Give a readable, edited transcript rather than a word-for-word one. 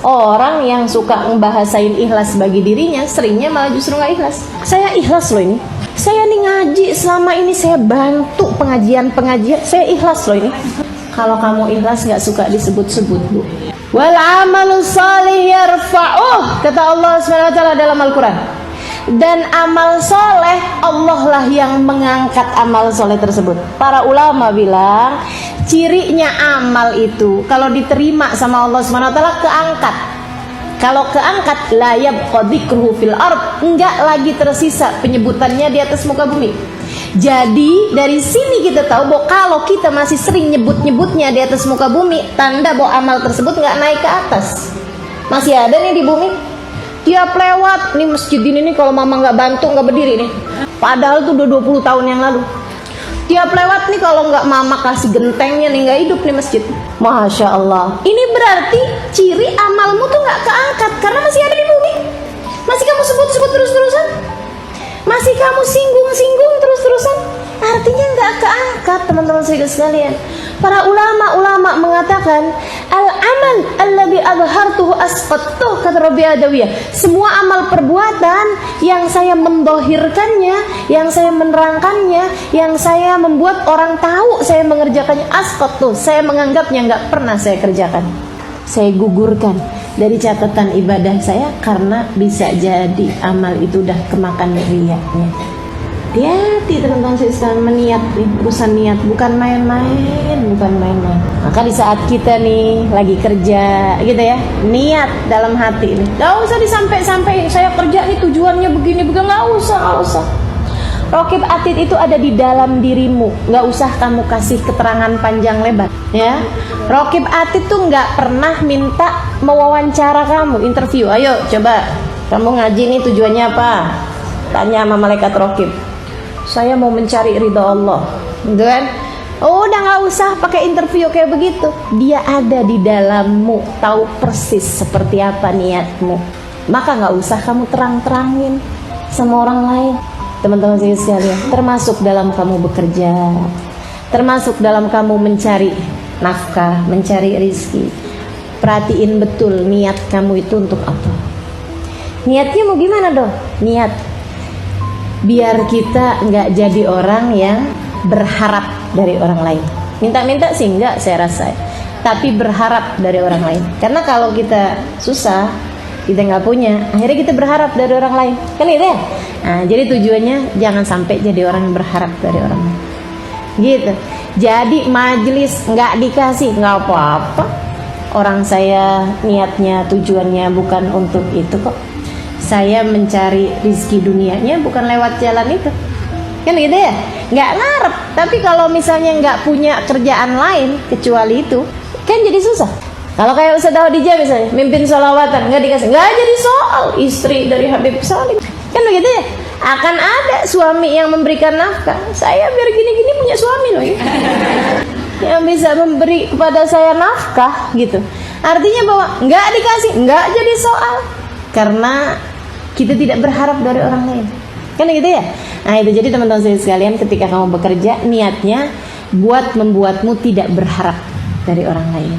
Orang yang suka ngebahasain ikhlas bagi dirinya, seringnya malah justru gak ikhlas. Saya ikhlas loh ini. Saya nih ngaji selama ini, saya bantu pengajian-pengajian, saya ikhlas loh ini. Kalau kamu ikhlas gak suka disebut-sebut, Bu. Wal amalu shalih yarfa'uh, kata Allah SWT dalam Al-Quran. Dan amal soleh, Allah lah yang mengangkat amal soleh tersebut. Para ulama bilang, cirinya amal itu kalau diterima sama Allah SWT keangkat. Kalau keangkat, la yabqa dzikruhu fil ard, enggak lagi tersisa penyebutannya di atas muka bumi. Jadi dari sini kita tahu bahwa kalau kita masih sering nyebut-nyebutnya di atas muka bumi, tanda bahwa amal tersebut enggak naik ke atas. Masih ada nih di bumi. Tiap lewat nih masjid ini nih, kalau mama nggak bantu nggak berdiri nih. Padahal tuh udah 20 tahun yang lalu. Tiap lewat nih, kalau nggak mama kasih gentengnya nih, nggak hidup nih masjid. Masya Allah. Ini berarti ciri amalmu tuh nggak keangkat karena masih ada di bumi. Masih kamu sebut-sebut terus-terusan. Masih kamu singgung-singgung terus-terusan. Artinya nggak keangkat, teman-teman sekalian. Para ulama mengatakan al-amal alladzi adhartuhu asqattuh, kata Rabi Adawiyah. Semua amal perbuatan yang saya mendohirkannya, yang saya menerangkannya, yang saya membuat orang tahu saya mengerjakannya, asqattuh, saya menganggapnya nggak pernah saya kerjakan. Saya gugurkan dari catatan ibadah saya karena bisa jadi amal itu udah kemakan riyanya. Hati-hati teman-teman sekalian, meniat nih, urusan niat bukan main-main, bukan main-main. Maka di saat kita nih lagi kerja gitu ya, niat dalam hati nih, gak usah disampai-sampai saya kerja nih tujuannya begini, gak usah. Raqib atid itu ada di dalam dirimu, gak usah kamu kasih keterangan panjang lebar ya. Raqib atid tuh gak pernah minta mewawancara kamu, interview. Ayo coba kamu ngaji nih tujuannya apa? Tanya sama malaikat raqib. Saya mau mencari ridha Allah, gitu kan? Oh, udah nggak usah pakai interview kayak begitu. Dia ada di dalammu, tahu persis seperti apa niatmu. Maka nggak usah kamu terang-terangin sama orang lain, teman-teman sekalian. Termasuk dalam kamu bekerja, termasuk dalam kamu mencari nafkah, mencari rizki. Perhatiin betul niat kamu itu untuk apa. Niatnya mau gimana dong? Niat biar kita nggak jadi orang yang berharap dari orang lain. Minta-minta sih enggak, saya rasa, tapi berharap dari orang lain. Karena kalau kita susah, kita nggak punya, akhirnya kita berharap dari orang lain, kan gitu ya. Nah, jadi tujuannya jangan sampai jadi orang yang berharap dari orang lain, gitu. Jadi majelis nggak dikasih, nggak apa-apa. Orang saya niatnya, tujuannya bukan untuk itu kok. Saya mencari rizki dunianya bukan lewat jalan itu, kan gitu ya. Nggak ngarep. Tapi kalau misalnya nggak punya kerjaan lain kecuali itu, kan jadi susah. Kalau kayak Ustaz Khadijah misalnya mimpin sholawatan, nggak dikasih, nggak jadi soal istri dari Habib Salim, kan begitu ya. Akan ada suami yang memberikan nafkah. Saya biar gini-gini punya suami loh ya, yang bisa memberi kepada saya nafkah gitu. Artinya bahwa nggak dikasih, nggak jadi soal karena kita tidak berharap dari orang lain, kan gitu ya. Nah itu, jadi teman-teman sekalian, ketika kamu bekerja, niatnya buat membuatmu tidak berharap dari orang lain.